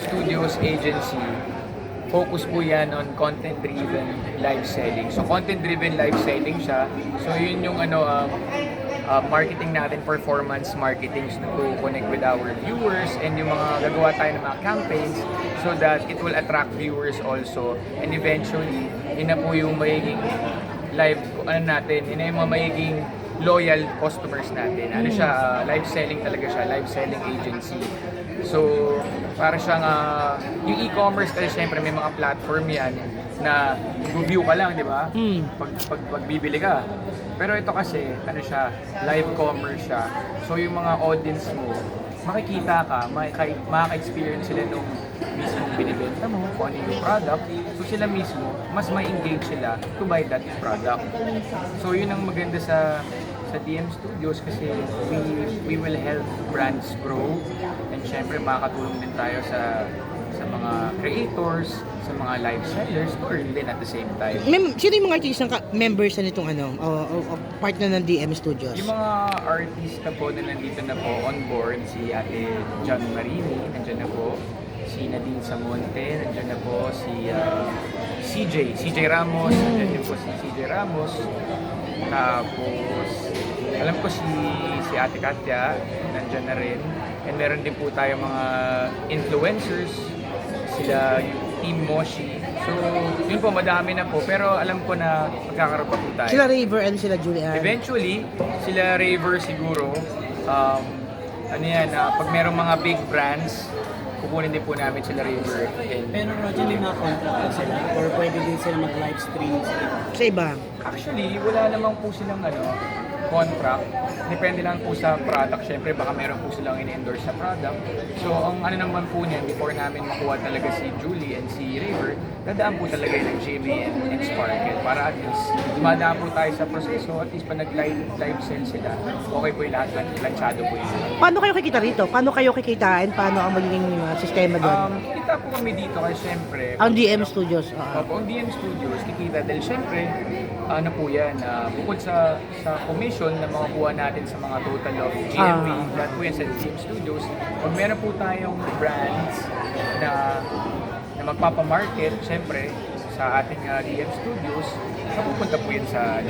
Studios Agency, focus po yan on content-driven live selling. So content-driven live selling siya. So yun yung marketing natin, performance marketing to connect with our viewers and yung mga gagawa tayo ng mga campaigns so that it will attract viewers also. And eventually, yun na po yung magiging live, yun na yung mga magiging loyal customers natin. Siya, live selling talaga siya, live selling agency. So, para siyang, yung e-commerce kasi syempre may mga platform yan na review ka lang, di ba? Pag bibili ka. Pero ito kasi, siya, live commerce siya. So, yung mga audience mo, makikita ka, makaka-experience sila nung mismong binibenta mo, kung ano yung product. So, sila mismo, mas ma-engage sila to buy that product. So, yun ang maganda sa DM Studios kasi we will help brands grow and syempre makakatulong din tayo sa mga creators, sa mga live sellers to earn din at the same time. Sino yung mga artist ng members na nitong partner ng DM Studios? Yung mga artista po na nandito na po on board, si Ate John Marini, nandiyan na po. Si Nadine Samonte, nandiyan na po. Si CJ Ramos, nandiyan din po si CJ Ramos. Tapos, alam ko si Ate Katya, nandiyan na rin. And meron din po tayo mga influencers, sila yung Team Moshi. So, yun po, madami na po. Pero alam ko na magkakaroon pa po tayo. Sila Raver and sila Julian. Eventually, sila Raver siguro. Pag merong mga big brands, kukunin din po namin sila Raver. Pero Roger, may mga contract sila? Or pwede din sila mag-live stream? Sa iba? Actually, wala namang po silang contract. Depende lang po sa product. Siyempre, baka meron po silang in-endorse sa product. So, ang naman po niyan, before namin makuha talaga si Julie and si Raver, dadaan po talaga yung Jimmy and Sparkle para at least dumadaan po tayo sa proseso, at least pa nag-live sell sila, okay po yung lahat, planchado po yun. Paano kayo kikita rito? Paano kayo kikitain? Paano ang magiging sistema doon? Kita po kami dito kasi siyempre, Ang DM Studios. Opo, ang DM Studios, kikita dahil siyempre, po yan, bukod sa commission na makakuha natin sa mga total of GMV, lahat po yan sa DM Studios, pag meron po tayong brands na magpapamarket, siyempre, sa ating DM Studios, napupunta po yun sa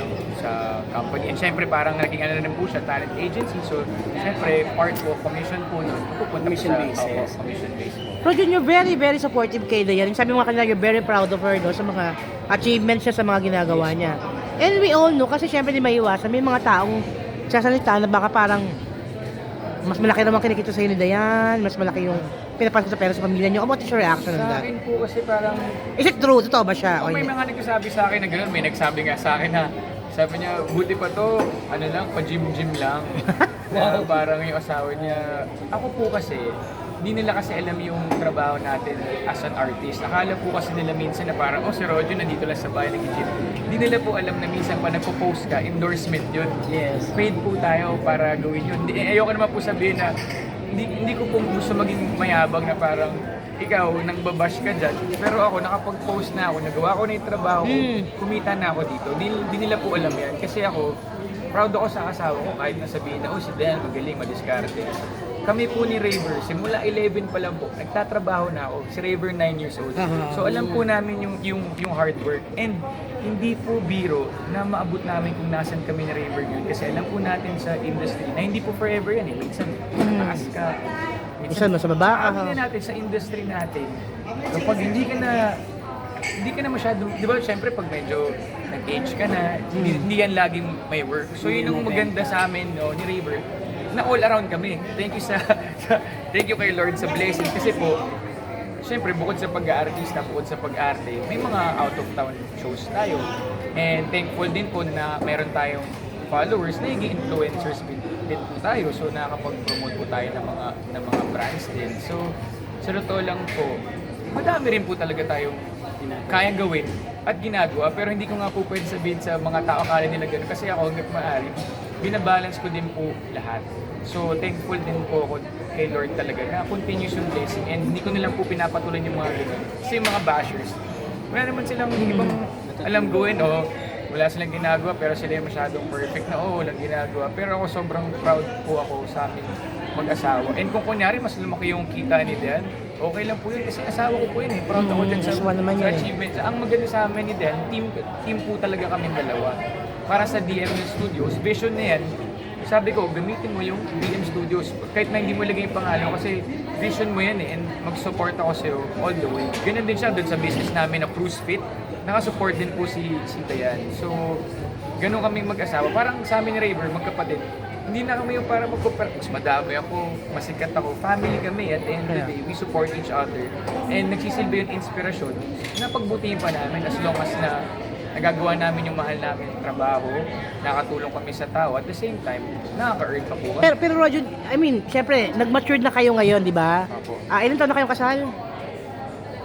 company. And siyempre, parang naging rin po siya, talent agency. So, siyempre, part po, commission po nun, napupunta po sa commission base po. Roger, you're very, very supportive kay Dayan. Sabi mo kanina, you're very proud of her sa mga achievements niya sa mga ginagawa niya. And we all know, kasi siyempre di maiwasan, may mga taong sasalita na baka parang mas malaki naman kinikita sa'yo ni Dayan, mas malaki yung pinapasok sa pera sa pamilya niyo. What is your reaction on Sa that? akin po kasi parang, Is it true? Totoo ba siya? may mga nagsasabi sa akin na gano'n, may nagsabi nga sa akin na, sabi niya, buti pa to, pa-gym-gym lang. Na parang yung asawa niya, ako po kasi, hindi nila kasi alam yung trabaho natin as an artist. Akala po kasi nila minsan na parang, si Roger nandito lang sa bahay nag-gym. Hindi nila po alam na minsan pa nagpo-post ka, endorsement yun. Yes. Paid po tayo para gawin yun. Ayoko naman po sabihin na, hindi ko po gusto maging mayabang na parang, ikaw, nang babash ka dyan. Pero ako, nakapag-post na ako, nagawa ko na yung trabaho ko, kumita na ako dito. Hindi nila po alam yan. Kasi ako, proud ako sa asawa ko kahit nasabihin na, si Dan, magaling, madiskarte. Kami po ni Raver, simula 11 pa lang po, nagtatrabaho na ako. Si Raver 9 years old. So alam po namin yung hard work. And hindi po biro na maabot namin kung nasan kami ni Raver yun. Kasi alam po natin sa industry na hindi po forever yan eh. Minsan taas ka. Minsan nasa baba ka. Sabi natin sa industry natin, kapag hindi ka na masyado, di ba, syempre pag medyo nag-age ka na, hindi yan laging may work. So yun ang maganda sa amin, ni Raver, na all around kami. Thank you kay Lord sa blessing. Kasi po, syempre bukod sa pag-aartista, bukod sa pag-arte, may mga out of town shows tayo. And thankful din po na meron tayong followers, naging influencers din po tayo. So nakakapag-promote po tayo ng mga brands din. So sa totoo lang po, madami rin po talaga tayong kayang gawin at ginagawa, pero hindi ko nga po pwede sabihin sa mga tao akala nila gano'n kasi ako hanggat maaari, binabalance ko din po lahat. So thankful din po ako kay Lord talaga na continuous yung blessing and hindi ko nilang po pinapatulan yung mga gano'n. Kasi yung mga bashers, wala naman silang ibang alam gawin wala silang ginagawa pero sila yung masyadong perfect na walang ginagawa. Pero ako sobrang proud po ako sa amin mag-asawa. And kung kunyari mas lumaki yung kita ni Dan, okay lang po yun kasi asawa ko po yun eh. Proud ako dyan sa, Aswa naman sa yun eh. achievements. Ang maganda sa amin ni Dan, team po talaga kami dalawa. Para sa DMN Studios, vision na yan, sabi ko, gamitin mo yung DM Studios. Kahit na hindi mo lagay yung pangalan kasi vision mo yan eh. And mag-support ako sa'yo all the way. Ganun din siya doon sa business namin na Cruise Fit. Nakasupport din po si Dayan. So, ganun kaming mag-asawa. Parang sa amin ni Raver, magkapatid. Hindi na kami yung para mag-compare. Mas madami ako, masikat ako. Family kami at the end of the day, we support each other. And nagsisilbi yung inspirasyon na pagbutihin pa namin as long as na nagagawa namin yung mahal namin trabaho, nakatulong kami sa tao, at the same time, nakaka-earn pa po kami. Pero Roger, I mean, syempre, nag-matured na kayo ngayon, di ba? Opo. Ilan taon na kayong kasal?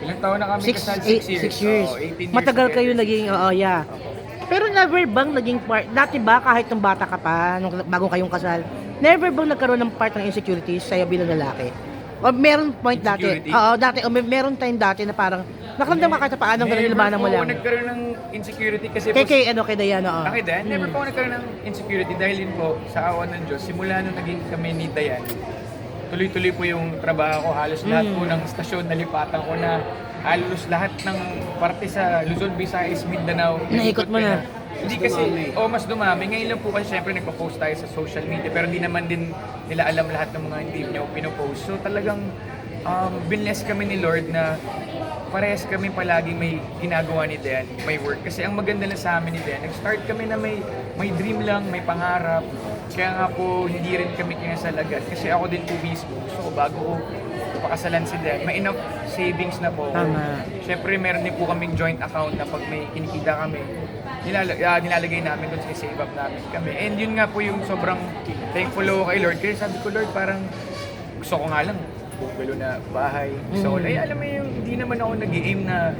Ilang taon na kami kasal? 6 years. 6 years. Oo, 18 years Matagal kayo together. naging, yeah. Opo. Pero never bang naging part, dati ba kahit nung bata ka pa, nung bago kayong kasal, never bang nagkaroon ng part ng insecurities sa'yo bilang lalaki? O meron point dati? Insecurity? Oo, dati. O meron time dati na parang, nakaramdam ka kahit sa paano ganun nilabanan mo Never po lang. ako nagkaroon ng insecurity kasi Kay Diana, oo. Kay Dayan, never po ako nagkaroon ng insecurity dahil yun po sa awa ng Diyos, simula nung naging kami ni Dayan, tuloy-tuloy po yung trabaho ko, halos lahat po ng stasyon nalipatan ko na, halos lahat ng parte sa Luzon, Visayas, Mindanao. Naikot mo na. Hindi kasi, mas dumami. Ngayon lang po kasi syempre nagpo-post tayo sa social media pero hindi naman din nila alam lahat ng mga hindi nyo pinopost. So talagang binless kami ni Lord na parehas kami palagi may ginagawa ni Dan, may work. Kasi ang maganda lang sa amin ni Dan, nag-start kami na may dream lang, may pangarap. Kaya nga po, hindi rin kami kinasal agad. Kasi ako din po mismo, gusto ko bago ko pakasalan si Dan, may enough savings na po. Tama. Siyempre, meron din po kaming joint account na pag may kinikita kami, nilalagay namin doon sa save up namin kami. And yun nga po yung sobrang thankful ako kay Lord. Kasi sabi ko, Lord, parang gusto ko nga lang bungalow na bahay. So, alam mo yung hindi naman ako nag-aim na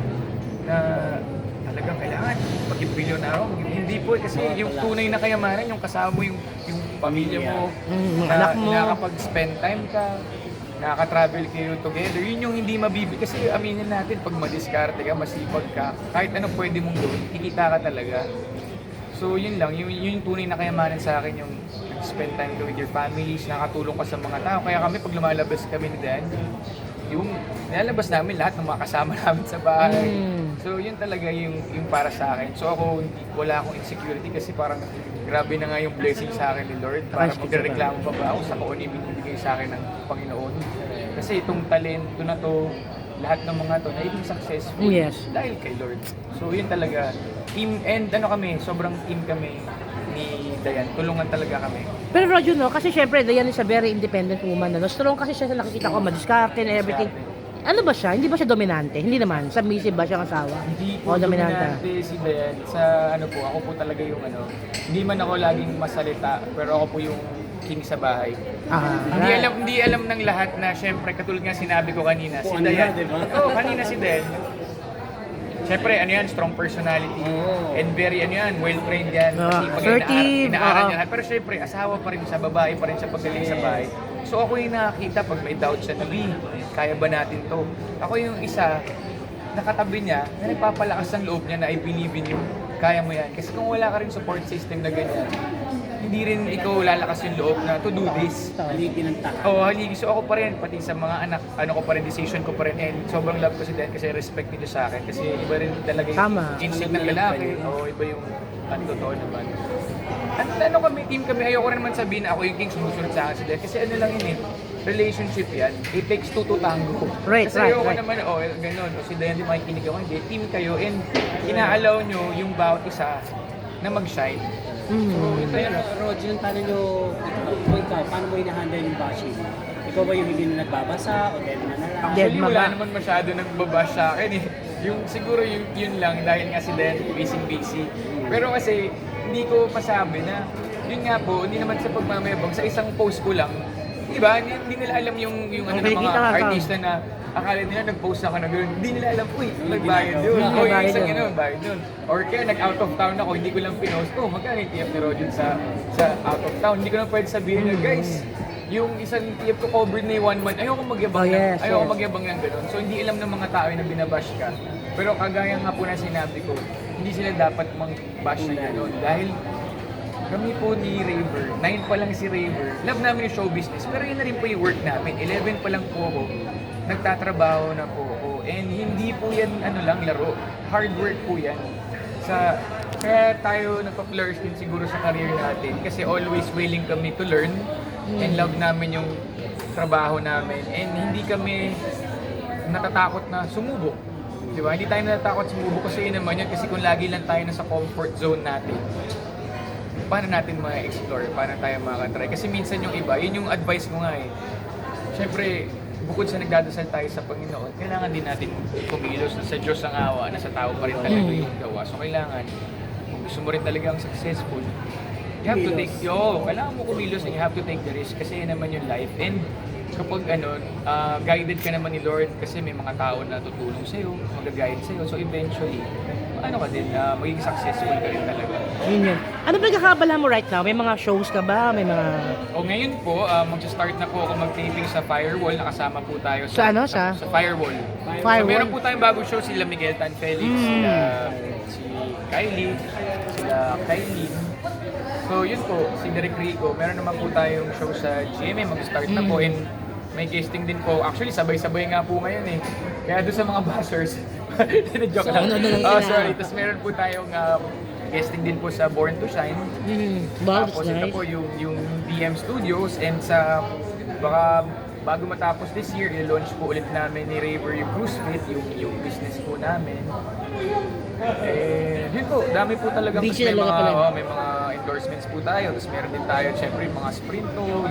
talagang kailangan mag-bilyon na ako. Hindi po kasi yung tunay na kayamanan, yung kasama mo yung pamilya mo, mga anak mo. nakakapag-spend time ka, nakaka-travel kayo together. Yun yung hindi mabibig. Kasi aminin natin, pag madiskarte ka, masipag ka, kahit ano pwede mong gawin, kikita ka talaga. So yun lang, yung tunay na kayamanan sa akin, yung spend time ka with your families, nakatulong ka sa mga tao. Kaya kami, pag lumalabas kami ni Dan, yung nilalabas namin lahat ng mga kasama namin sa bahay. So yun talaga yung para sa akin. So ako, wala akong insecurity kasi parang grabe na nga yung blessing sa akin ni Lord. Para magreklamo pa ba ako sa kung ano yung binibigay sa akin ng Panginoon. Kasi itong talento na to, lahat ng mga to, naging successful Yes. dahil kay Lord. So yun talaga, team, and kami, sobrang team kami ni Dayan. Tulungan talaga kami. Pero Roger, no, kasi syempre, Diana is a very independent woman, no? Strong kasi siya sa nakikita ko, madiskarte and everything. Ano ba siya? Hindi ba siya dominante? Hindi naman. Submissive ba siyang asawa? Hindi po dominante si Dayan. Sa ako po talaga yung hindi man ako laging masalita, pero ako po yung king sa bahay. Hindi alam ng lahat na syempre katulad nga sinabi ko kanina, si Dayan. Kanina si Dayan. Syempre, strong personality. And very, well-trained yan. Kasi pag assertive. inaaral niya lahat. Pero syempre, asawa pa rin siya, babae pa rin siya pagdating sa bahay. So ako yung nakakita pag may doubt siya na, kaya ba natin to? Ako yung isa, nakatabi niya, na nagpapalakas ng loob niya na I believe in you. Kaya mo yan. Kasi kung wala ka rin support system na ganyan, hindi rin ikaw lalakas yung loob na to do this. Haligi ng taka. Haligi. So ako pa rin, pati sa mga anak, ko pa rin, decision ko pa rin. And sobrang love ko si Dan kasi respect nito sa akin. Kasi iba rin talaga yung instinct ng lalaki. Iba yung, totoo naman. Kami, team kami, ayoko rin naman sabihin na ako yung king sumusunod sa akin si Dan. Kasi lang yun relationship yan. It takes two to tango. Kasi ayoko naman, ganun. Si Dan, di makikinig ako, hindi. Team kayo and inaalaw nyo yung bawat isa na mag-shine. Pero Roger, paano mo hinahandle yung bashing? Ikaw ba yung hindi na nagbabasa o dead na lang? Actually, wala naman masyado nagbabash sa akin eh. Siguro yun lang dahil nga si Dan busy. Pero kasi hindi ko masabi na yun nga po, hindi naman sa pagmamayabang, sa isang post ko lang, di ba? Hindi nila alam yung ng mga artista na akala nila nag-post ako na gano'n. Hindi nila alam, nagbayad yun. O yung isang bayad yun. Or kaya nag-out of town ako, hindi ko lang pinost. Magkano yung TF ni Roger sa out of town? Hindi ko lang pwede sabihin na, guys, yung isang TF ko covered na yung 1 month, ayoko magyabang ng gano'n. So hindi alam ng mga tao na binabash ka. Pero kagaya nga po na sinabi ko, hindi sila dapat mang-bash na gano'n. Dahil kami po ni Raver, 9 pa lang si Raver. Love namin yung show business, pero yun na rin po yung work namin. 11 pa lang po ako. nagtatrabaho na po ako. And hindi po yan lang laro. Hard work po yan. Kaya tayo nagpa-flourish din siguro sa career natin kasi always willing kami to learn and love namin yung trabaho namin and hindi kami natatakot na sumubok. Di ba? Hindi tayo natatakot sumubok kasi yun naman yun kasi kung lagi lang tayo nasa comfort zone natin, paano natin ma-explore, paano tayo makatry. Kasi minsan yung iba, yun yung advice ko nga eh. Siyempre, bukod sa nagdadasal tayo sa Panginoon, kailangan din natin kumilos na sa Diyos ang awa, na sa tao pa rin talaga yung gawa. So kailangan, kung gusto mo rin talagang successful, you have to take, kailangan mo kumilos and you have to take the risk kasi yun naman yung life. And kapag guided ka naman ni Lord kasi may mga tao na tutulong sa'yo, mag-guide sa'yo. So eventually, magiging successful ka rin talaga. Yun. Ano ba kakabala mo right now? May mga shows ka ba? May mga... Ngayon po, mag-start na po ako mag-taping sa Firewall. Nakasama po tayo Sa ano, sa? Sa Firewall. Firewall. So meron po tayong bagong show, sila Miguel Tan Felix, si Kylie, sila Kylie. So yun po, si Derek Rico. Meron naman po tayong show sa GMA, mag-start na po. And may casting din po. Actually, sabay-sabay nga po ngayon eh. Kaya doon sa mga buzzers, joke lang. Sorry. Tapos meron po tayong guesting din po sa Born to Shine. Tapos ito po yung DM Studios and baka bago matapos this year, i-launch po ulit namin ni Raver yung Cruise Fit, yung business po namin. Yun po, dami po talaga. May mga endorsements po tayo. Tapos meron din tayo, syempre, yung mga Sprinto, yung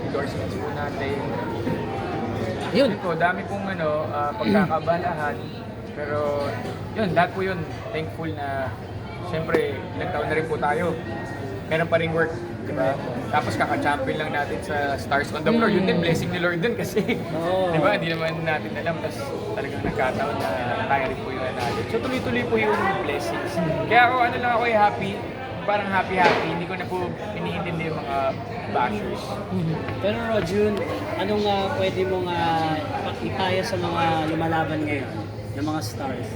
endorsements po natin. Yun po, dami pong pagkakabalahan. Pero yun, lahat po yun, thankful na syempre, ilang taon na rin po tayo. Meron pa rin work, di ba? Tapos kaka-champion lang natin sa Stars on the Floor. Yun din, blessing ni Lord dun kasi, di ba, hindi naman natin alam. Tapos talagang nagkataon na tayo rin po yung natin. So tuloy-tuloy po yung blessings. Kaya ako, ako happy. Parang happy-happy. Hindi ko na po iniintindi yung mga bashers. Pero Rojun, anong pwede mong ipaya sa mga lumalaban ngayon, ng mga stars?